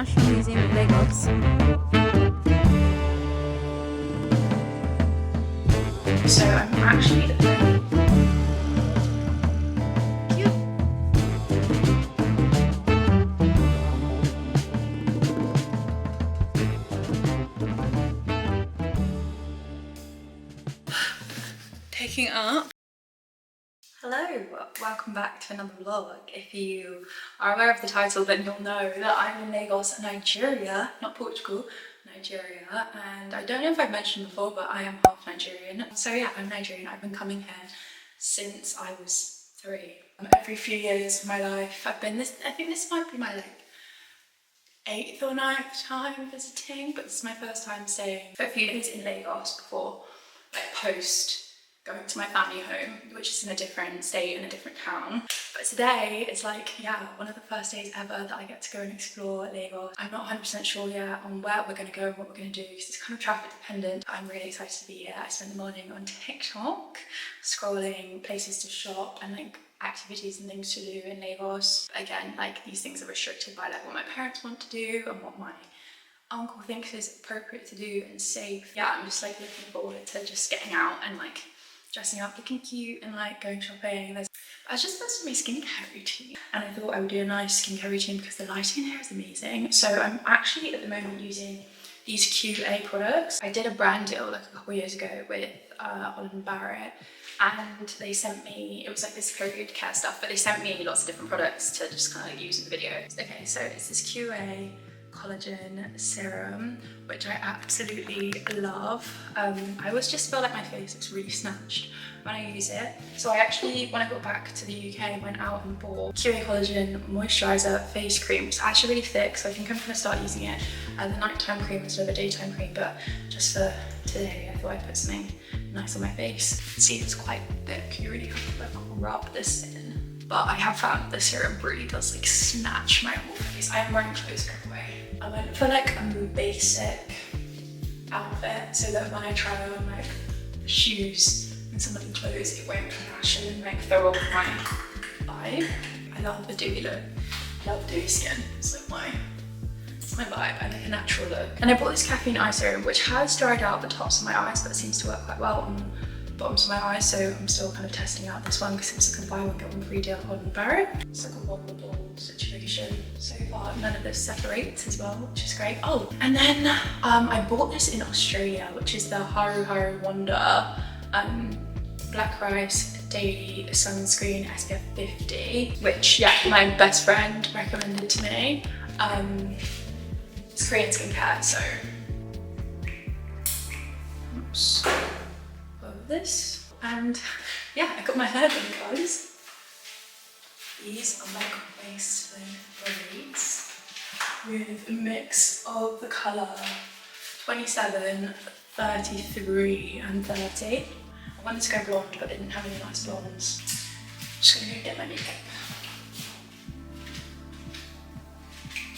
National Museum of Lagos. So I'm actually at the cute. Taking up. Hello, welcome back to another vlog. If you are aware of the title, then you'll know that I'm in Lagos, Nigeria, not Portugal, Nigeria. And I don't know if I've mentioned before, but I am half Nigerian. So yeah, I'm Nigerian. I've been coming here since I was 3. Every few years of my life, I've been this. I think this might be my 8th or 9th time visiting, but this is my first time staying for a few days in Lagos before, post going to my family home, which is in a different state, in a different town. But today is one of the first days ever that I get to go and explore Lagos. I'm not 100% sure yet on where we're going to go and what we're going to do because it's kind of traffic dependent. I'm really excited to be here. I spent the morning on TikTok scrolling places to shop and activities and things to do in Lagos. Again, these things are restricted by what my parents want to do and what my uncle thinks is appropriate to do and safe. Yeah, I'm just looking forward to just getting out and dressing up, looking cute and going shopping. I was just supposed to be skincare routine and I thought I would do a nice skincare routine because the lighting here is amazing. So I'm actually at the moment using these QA products. I did a brand deal a couple years ago with Holland & Barrett, and they sent me, it was this period care stuff, but they sent me lots of different products to just use in the video. Okay, so it's this QA collagen serum, which I absolutely love. I always just feel like my face looks really snatched when I use it. So I actually, when I got back to the UK, went out and bought QA collagen moisturizer face cream. It's actually really thick, so I think I'm gonna start using it as a nighttime cream instead of a daytime cream, but just for today, I thought I'd put something nice on my face. See, it's quite thick, you really have to rub this in. But I have found the serum really does snatch my whole face. I am wearing clothes by the way. I went for a basic outfit so that when I try on shoes and some of the clothes, it won't clash and throw off my vibe. I love the dewy look. I love dewy skin. It's my vibe. I like a natural look. And I bought this caffeine eye serum which has dried out the tops of my eyes, but it seems to work quite well on the bottoms of my eyes. So I'm still kind of testing out this one because it's a buy one get one free deal on Barrett. It's a vulnerable situation so far. None of this separates as well, which is great. Oh, and then I bought this in Australia, which is the Haru Haru Wonder Black Rice Daily Sunscreen SPF 50, which my best friend recommended to me. It's Korean skincare, so oops, love this. And yeah, I got my hair done, guys. These are my waist braids with a mix of the colour 27, 33 and 30. I wanted to go blonde but they didn't have any nice blondes. Just gonna go get my makeup.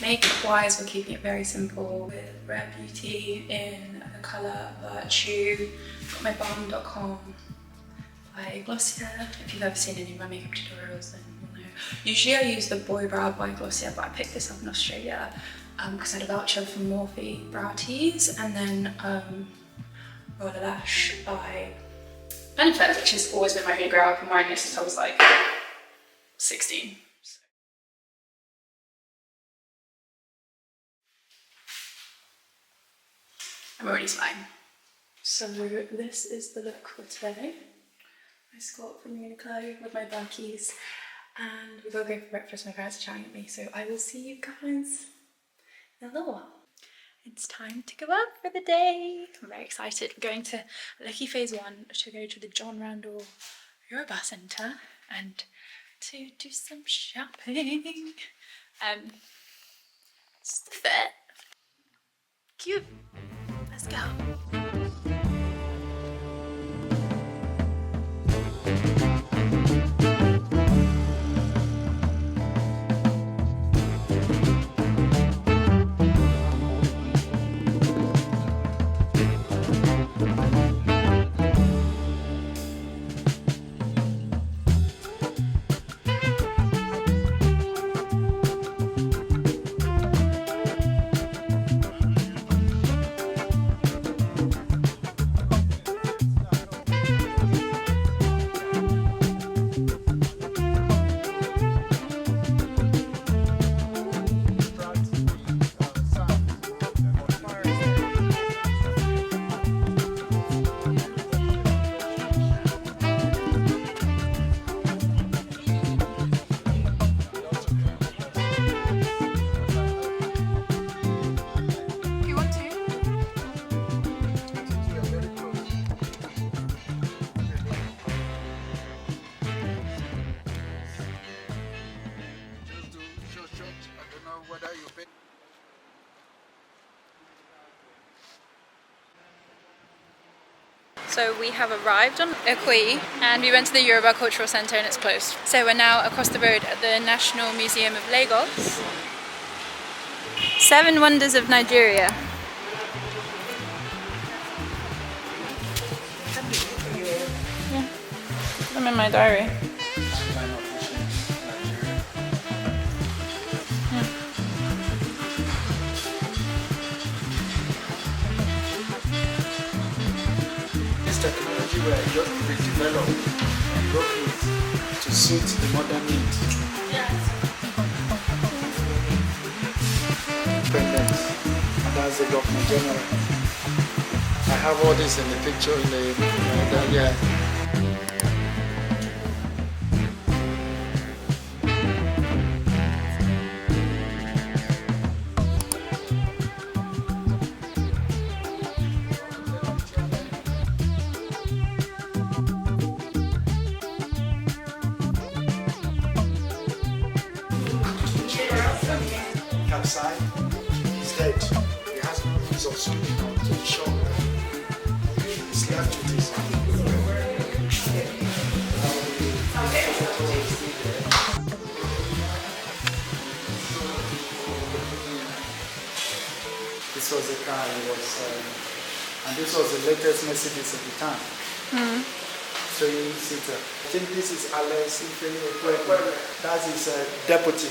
Makeup wise, we're keeping it very simple with Rare Beauty in the colour Virtue. Got my balm.com by Glossier. If you've ever seen any of my makeup tutorials then you'll know. Usually I use the Boy Brow by Glossier, but I picked this up in Australia because I had a voucher for Morphe Brow Teas, and then Roller Lash by Benefit, which has always been my holy grail. I've been wearing this since I was 16. I'm already smiling. So this is the look for today. I just got up from Uniqlo with my bunkies and we've got to go for breakfast. My parents are chatting at me, so I will see you guys in a little while. It's time to go out for the day. I'm very excited. We're going to Lekki Phase 1 to go to the John Randall Yoruba Centre and to do some shopping. Just the fit. Cute. Let's go. So we have arrived on Ikoyi and we went to the Yoruba Cultural Centre and it's closed. So we're now across the road at the National Museum of Lagos. 7 Wonders of Nigeria. Yeah, I'm in my diary. Technology were just redeveloped and broken to suit the modern needs. Independence, and that's the government general. I have all this in the picture in the yeah. Capside is dead. He has no means of swimming out to the shore. He's left with his This was the car he was, and this was the latest Mercedes at the time. So you see, I think this is Alex Ikoyi. That's his deputy.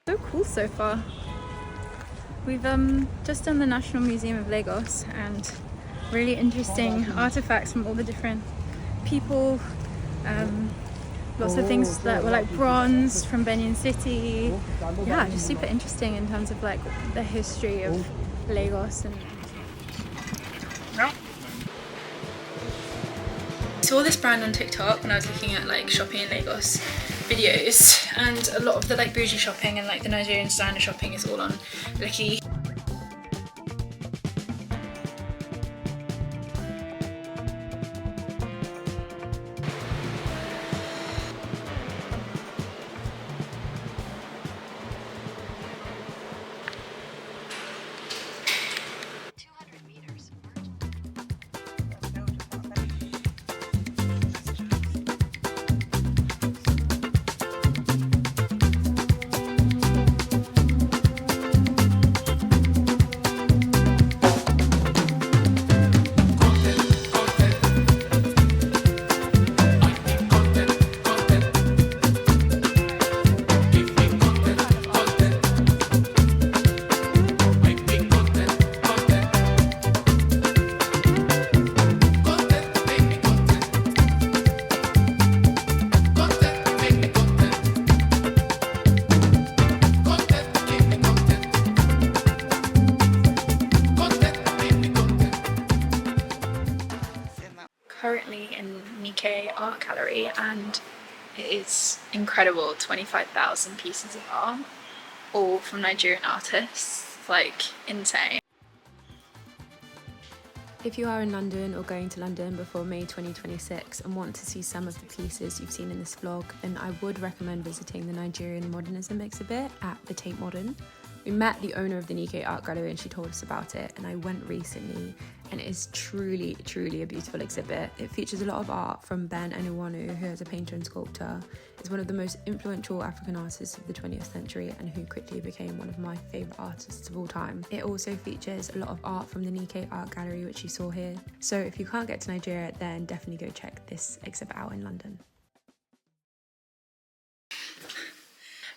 So cool so far. We've just done the National Museum of Lagos and really interesting artifacts from all the different people. Lots of things that were like bronze from Benin City. Yeah, just super interesting in terms of like the history of Lagos. And I saw this brand on TikTok when I was looking at like shopping in Lagos videos, and a lot of the like bougie shopping and like the Nigerian designer shopping is all on Lekki. Currently in Ikoyi Art Gallery and it is incredible. 25,000 pieces of art, all from Nigerian artists. It's like insane. If you are in London or going to London before May 2026 and want to see some of the pieces you've seen in this vlog, then I would recommend visiting the Nigerian Modernism exhibit at the Tate Modern. We met the owner of the Ikoyi Art Gallery and she told us about it, and I went recently and it is truly a beautiful exhibit. It features a lot of art from Ben Enuwanu, who is a painter and sculptor, is one of the most influential African artists of the 20th century and who quickly became one of my favourite artists of all time. It also features a lot of art from the Ikoyi Art Gallery, which you saw here. So if you can't get to Nigeria, then definitely go check this exhibit out in London.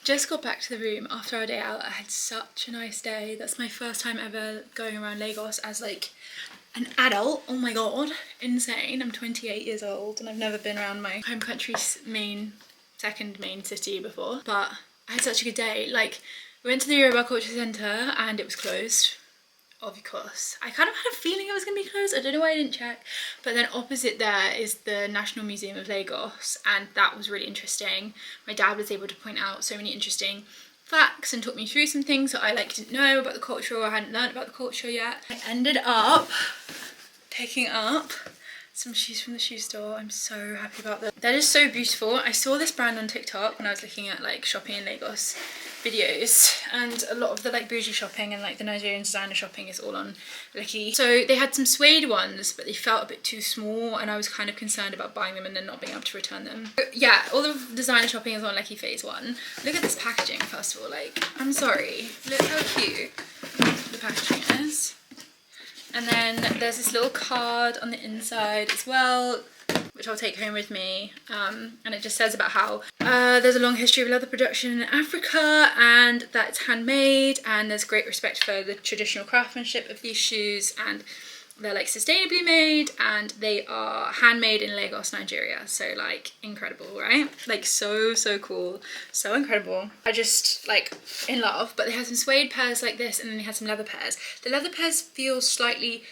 Just got back to the room after our day out. I had such a nice day. That's my first time ever going around Lagos as like an adult. Oh my god, insane. I'm 28 years old and I've never been around my home country's second main city before. But I had such a good day. Like, we went to the Yoruba Cultural Centre and it was closed. Of course. I kind of had a feeling it was going to be closed. I don't know why I didn't check. But then opposite there is the National Museum of Lagos and that was really interesting. My dad was able to point out so many interesting facts and talk me through some things that I like didn't know about the culture or I hadn't learned about the culture yet. I ended up picking up some shoes from the shoe store. I'm so happy about them. They're just so beautiful. I saw this brand on TikTok when I was looking at like shopping in Lagos videos, and a lot of the like bougie shopping and like the Nigerian designer shopping is all on Lekki. So they had some suede ones, but they felt a bit too small, and I was kind of concerned about buying them and then not being able to return them. But yeah, all the designer shopping is on Lekki phase 1. Look at this packaging first of all, like, I'm sorry, look how cute the packaging is. And then there's this little card on the inside as well, which I'll take home with me, and it just says about how there's a long history of leather production in Africa, and that it's handmade, and there's great respect for the traditional craftsmanship of these shoes, and they're like sustainably made, and they are handmade in Lagos, Nigeria. So like incredible, right? Like so cool, so incredible. I just like in love. But they had some suede pairs like this, and then they had some leather pairs. The leather pairs feel slightly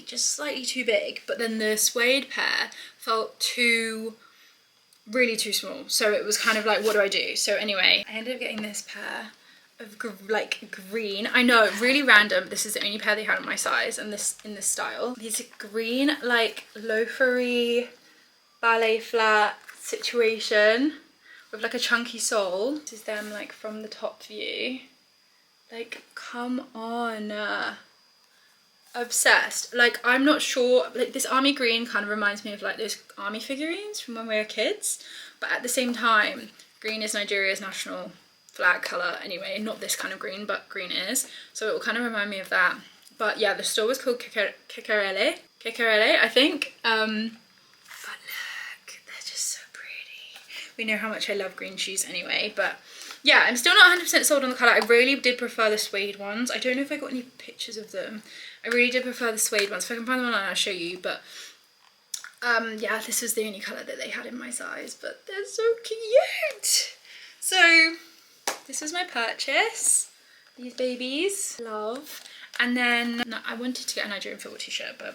too big, but then the suede pair felt really too small. So it was kind of like, what do I do? So anyway, I ended up getting this pair of like green. I know, really random. This is the only pair they had in my size and this in this style. These green like loafery ballet flat situation with like a chunky sole. This is them like from the top view. Like, come on. Obsessed. Like, I'm not sure, like this army green kind of reminds me of like those army figurines from when we were kids, but at the same time green is Nigeria's national flag colour anyway. Not this kind of green, but green is, so it will kind of remind me of that. But yeah, the store was called Kikarele, I think. But look, they're just so pretty. We know how much I love green shoes anyway. But yeah, I'm still not 100% sold on the colour. I really did prefer the suede ones. I don't know if I got any pictures of them. I really did prefer the suede ones. If I can find them online, I'll show you. But yeah, this was the only colour that they had in my size. But they're so cute. So this was my purchase. These babies. Love. And then I wanted to get a Nigerian football t-shirt, but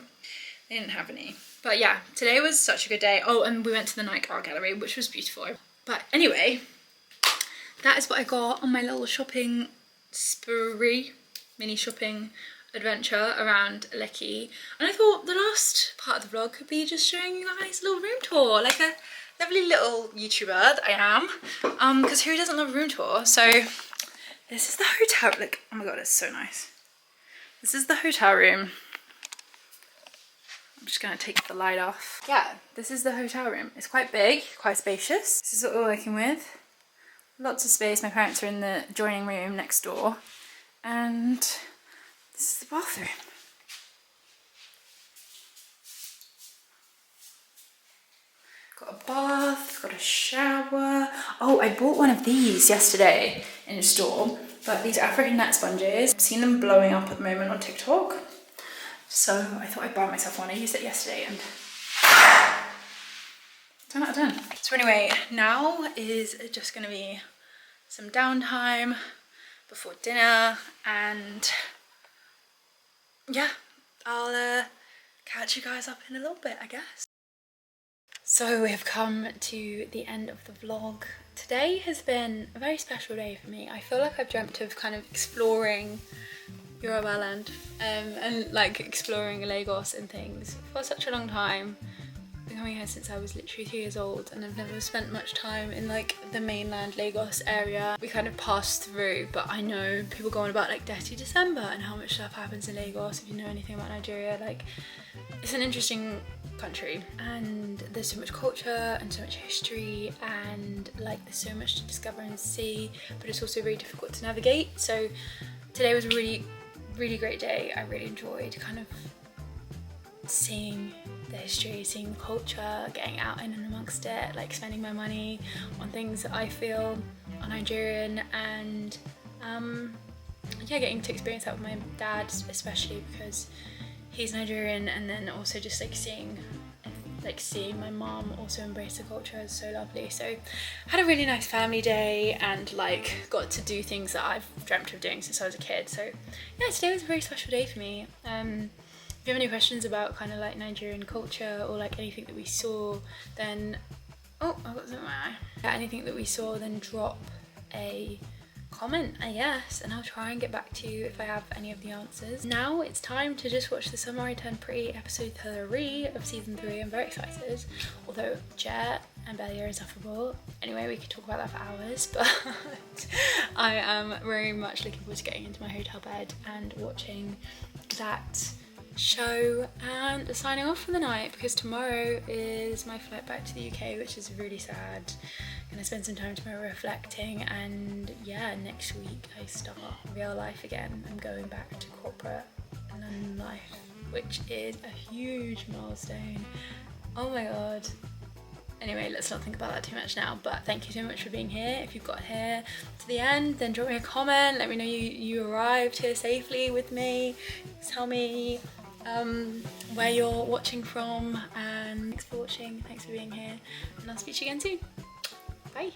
they didn't have any. But yeah, today was such a good day. Oh, and we went to the Nike Art Gallery, which was beautiful. But anyway, that is what I got on my little shopping spree, mini shopping adventure around Lekki. And I thought the last part of the vlog could be just showing you guys a little room tour, like a lovely little YouTuber that I am, because who doesn't love a room tour? So this is the hotel. Look, oh my god, it's so nice. This is the hotel room. I'm just gonna take the light off. Yeah, this is the hotel room. It's quite big, quite spacious. This is what we're working with. Lots of space. My parents are in the adjoining room next door, and this is the bathroom. Got a bath, got a shower. Oh, I bought one of these yesterday in a store, but these African net sponges, I've seen them blowing up at the moment on TikTok. So I thought I'd buy myself one. I used it yesterday and 10 out of 10. So anyway, now is just gonna be some downtime before dinner, and yeah, I'll catch you guys up in a little bit, I guess. So we have come to the end of the vlog. Today has been a very special day for me. I feel like I've dreamt of kind of exploring Yoruba land and like exploring Lagos and things for such a long time. I've been coming here since I was literally 2 years old, and I've never spent much time in like the mainland Lagos area. We kind of passed through, but I know people go on about like Dirty December and how much stuff happens in Lagos. If you know anything about Nigeria, like it's an interesting country, and there's so much culture and so much history, and like there's so much to discover and see, but it's also very difficult to navigate. So today was a really great day. I really enjoyed kind of seeing the history, seeing the culture, getting out in and amongst it, like spending my money on things that I feel are Nigerian, and yeah, getting to experience that with my dad, especially because he's Nigerian, and then also just like seeing my mom also embrace the culture is so lovely. So I had a really nice family day and like got to do things that I've dreamt of doing since I was a kid. So yeah, today was a very special day for me. If you have any questions about kind of like Nigerian culture or like anything that we saw, then oh, I've got something in my eye. Yeah, anything that we saw, then drop a comment a yes, and I'll try and get back to you if I have any of the answers. Now it's time to just watch The Summer I Turned Pretty episode 3 of season 3. I'm very excited, although Jet and Belly are insufferable. Anyway, we could talk about that for hours, but I am very much looking forward to getting into my hotel bed and watching that show and signing off for the night, because tomorrow is my flight back to the UK, which is really sad. I'm gonna spend some time tomorrow reflecting, and yeah, next week I start real life again. I'm going back to corporate London life, which is a huge milestone. Oh my god. Anyway, let's not think about that too much now, but thank you so much for being here. If you've got here to the end, then drop me a comment, let me know you arrived here safely with me. Tell me where you're watching from, and thanks for watching, thanks for being here, and I'll speak to you again soon. Bye.